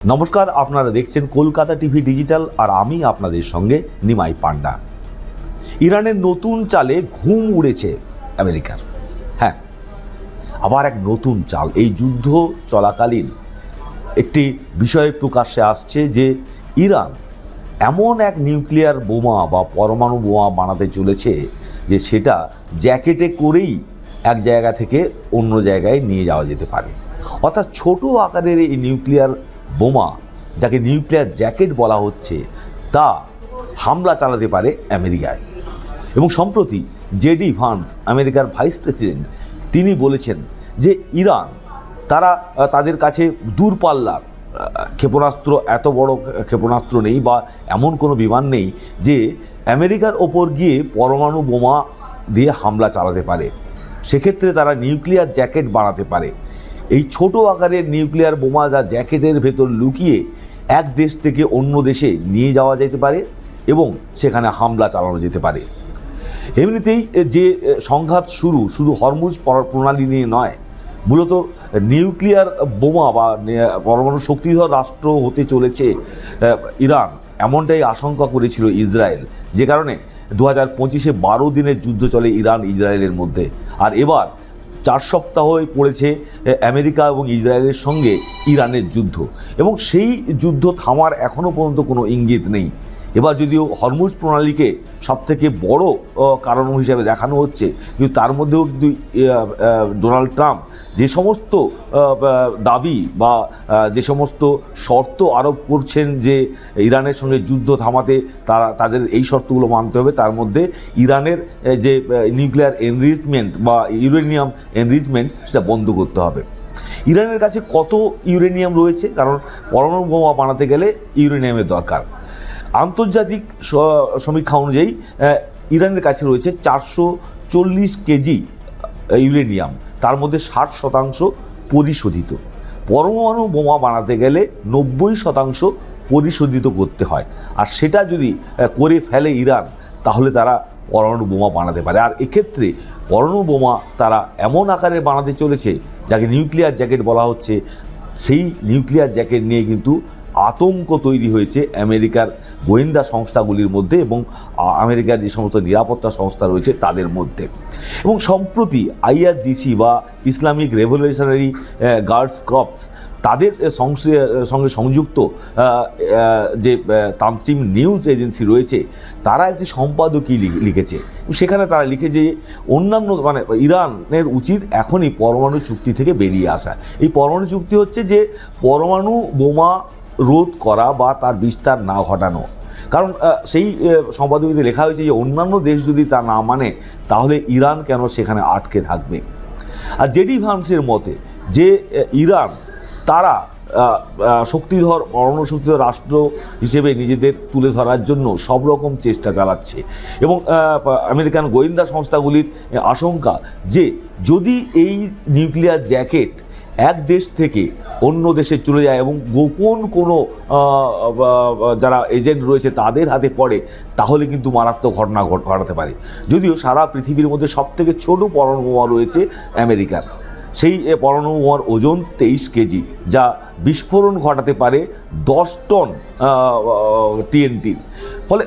নমস্কার, আপনারা দেখছেন কলকাতা টিভি ডিজিটাল আর আমি আপনাদের সঙ্গে নিমাই পান্ডা। ইরানের নতুন চালে ঘুম উড়েছে আমেরিকার। হ্যাঁ, আবার এক নতুন চাল। এই যুদ্ধ চলাকালীন একটি বিষয় প্রকাশ্যে আসছে যে ইরান এমন এক নিউক্লিয়ার বোমা বা পরমাণু বোমা বানাতে চলেছে যে সেটা জ্যাকেটে করেই এক জায়গা থেকে অন্য জায়গায় নিয়ে যাওয়া যেতে পারে। অর্থাৎ ছোট আকারের এই নিউক্লিয়ার বোমা, যাকে নিউক্লিয়ার জ্যাকেট বলা হচ্ছে, তা হামলা চালাতে পারে আমেরিকায়। এবং সম্প্রতি জেডি ভান্স, আমেরিকার ভাইস প্রেসিডেন্ট, তিনি বলেছেন যে ইরান তাদের কাছে দূরপাল্লার ক্ষেপণাস্ত্র, এত বড় ক্ষেপণাস্ত্র নেই বা এমন কোনো বিমান নেই যে আমেরিকার ওপর গিয়ে পরমাণু বোমা দিয়ে হামলা চালাতে পারে। সেক্ষেত্রে তারা নিউক্লিয়ার জ্যাকেট বানাতে পারে। এই ছোট আকারের নিউক্লিয়ার বোমা যা জ্যাকেটের ভেতর লুকিয়ে এক দেশ থেকে অন্য দেশে নিয়ে যাওয়া যেতে পারে এবং সেখানে হামলা চালানো যেতে পারে। এমনিতেই যে সংঘাত শুধু হরমুজ প্রণালী নিয়ে নয়, মূলত নিউক্লিয়ার বোমা বা পরমাণু শক্তিধর রাষ্ট্র হতে চলেছে ইরান, এমনটাই আশঙ্কা করেছিল ইসরায়েল। যে কারণে 2025-এ 12 দিনের যুদ্ধ চলে ইরান ইসরায়েলের মধ্যে। আর এবার 4 সপ্তাহ পড়েছে আমেরিকা এবং ইসরায়েলের সঙ্গে ইরানের যুদ্ধ, এবং সেই যুদ্ধ থামার এখনও পর্যন্ত কোনো ইঙ্গিত নেই। এবার যদিও হরমুজ প্রণালীকে সবথেকে বড় কারণ হিসাবে দেখানো হচ্ছে, কিন্তু তার মধ্যেও কিন্তু ডোনাল্ড ট্রাম্প যে সমস্ত দাবি বা যে সমস্ত শর্ত আরোপ করছেন যে ইরানের সঙ্গে যুদ্ধ থামাতে তাদের এই শর্তগুলো মানতে হবে, তার মধ্যে ইরানের যে নিউক্লিয়ার এনরিচমেন্ট বা ইউরেনিয়াম এনরিচমেন্ট সেটা বন্ধ করতে হবে। ইরানের কাছে কত ইউরেনিয়াম রয়েছে? কারণ পরমাণু বোমা বানাতে গেলে ইউরেনিয়ামের দরকার। আন্তর্জাতিক সমীক্ষা অনুযায়ী ইরানের কাছে রয়েছে 440 কেজি ইউরেনিয়াম, তার মধ্যে 60% পরিশোধিত। পরমাণু বোমা বানাতে গেলে 90% পরিশোধিত করতে হয়, আর সেটা যদি করে ফেলে ইরান, তাহলে তারা পরমাণু বোমা বানাতে পারে। আর এক্ষেত্রে পরমাণু বোমা তারা এমন আকারে বানাতে চলেছে যাকে নিউক্লিয়ার জ্যাকেট বলা হচ্ছে। সেই নিউক্লিয়ার জ্যাকেট নিয়ে কিন্তু আতঙ্ক তৈরি হয়েছে আমেরিকার গোয়েন্দা সংস্থাগুলির মধ্যে এবং আমেরিকার যে সমস্ত নিরাপত্তা সংস্থা রয়েছে তাদের মধ্যে। এবং সম্প্রতি IRGC বা ইসলামিক রেভলিউশনারি গার্ডস কর্পস, তাদের সঙ্গে সংযুক্ত যে তানসিম নিউজ এজেন্সি রয়েছে, তারা একটি সম্পাদকী লিখেছে। সেখানে তারা লিখে যে অন্যান্য ইরানের উচিত এখনই পরমাণু চুক্তি থেকে বেরিয়ে আসা। এই পরমাণু চুক্তি হচ্ছে যে পরমাণু বোমা রোধ করা বা তার বিস্তার না ঘটানো। কারণ সেই সম্পাদকীতে লেখা হয়েছে যে অন্যান্য দেশ যদি তা না মানে, তাহলে ইরান কেন সেখানে আটকে থাকবে। আর জেডি ভান্সের মতে যে ইরান তারা পরমাণু শক্তিধর রাষ্ট্র হিসেবে নিজেদের তুলে ধরার জন্য সব রকম চেষ্টা চালাচ্ছে, এবং আমেরিকান গোয়েন্দা সংস্থাগুলির আশঙ্কা যে যদি এই নিউক্লিয়ার জ্যাকেট এক দেশ থেকে অন্য দেশে চলে যায় এবং গোপন কোনো যারা এজেন্ট রয়েছে তাদের হাতে পড়ে, তাহলে কিন্তু মারাত্মক ঘটনা ঘটাতে পারে। যদিও সারা পৃথিবীর মধ্যে সবথেকে ছোট পরমাণু বোমা রয়েছে আমেরিকার। সেই পরমাণু বোমার ওজন 23 কেজি, যা বিস্ফোরণ ঘটাতে পারে 10 টন TNT। ফলে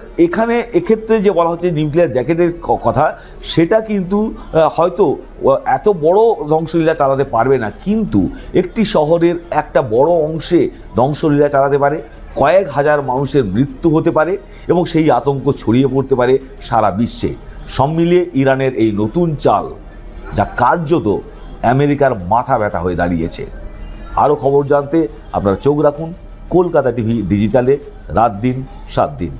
এক্ষেত্রে যে বলা হচ্ছে নিউক্লিয়ার জ্যাকেটের কথা, সেটা কিন্তু হয়তো এত বড় ধ্বংসলীলা চালাতে পারবে না, কিন্তু একটি শহরের একটা বড় অংশে ধ্বংসলীলা চালাতে পারে, কয়েক হাজার মানুষের মৃত্যু হতে পারে এবং সেই আতঙ্ক ছড়িয়ে পড়তে পারে সারা বিশ্বে। সব মিলিয়ে ইরানের এই নতুন চাল, যা কার্যত আমেরিকার মাথা ব্যথা হয়ে দাঁড়িয়েছে। আরও খবর জানতে আপনারা চোখ রাখুন কলকাতা টিভি ডিজিটালে, রাত দিন 7 দিন।